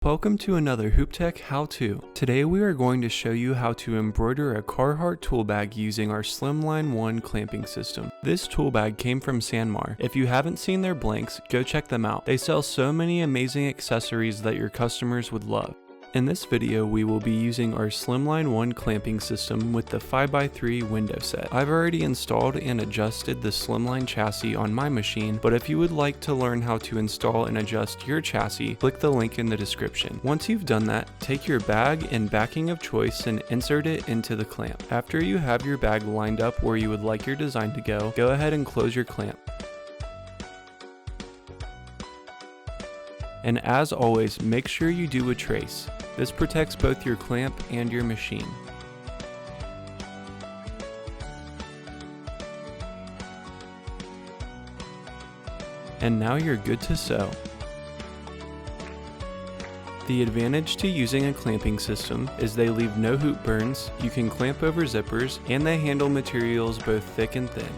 Welcome to another Hoop Tech how-to. Today we are going to show you how to embroider a Carhartt tool bag using our Slimline 1 clamping system. This tool bag came from Sanmar. If you haven't seen their blanks, go check them out. They sell so many amazing accessories that your customers would love. In this video, we will be using our Slimline 1 clamping system with the 5x3 window set. I've already installed and adjusted the Slimline chassis on my machine, but if you would like to learn how to install and adjust your chassis, click the link in the description. Once you've done that, take your bag and backing of choice and insert it into the clamp. After you have your bag lined up where you would like your design to go ahead and close your clamp. And as always, make sure you do a trace. This protects both your clamp and your machine. And now you're good to sew. The advantage to using a clamping system is they leave no hoop burns, you can clamp over zippers, and they handle materials both thick and thin.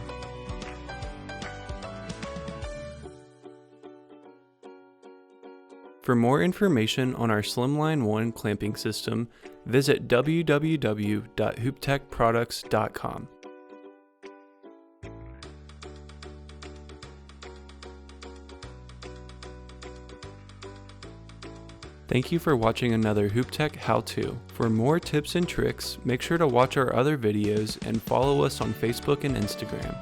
For more information on our Slimline 1 clamping system, visit www.hooptechproducts.com. Thank you for watching another Hoop Tech how-to. For more tips and tricks, make sure to watch our other videos and follow us on Facebook and Instagram.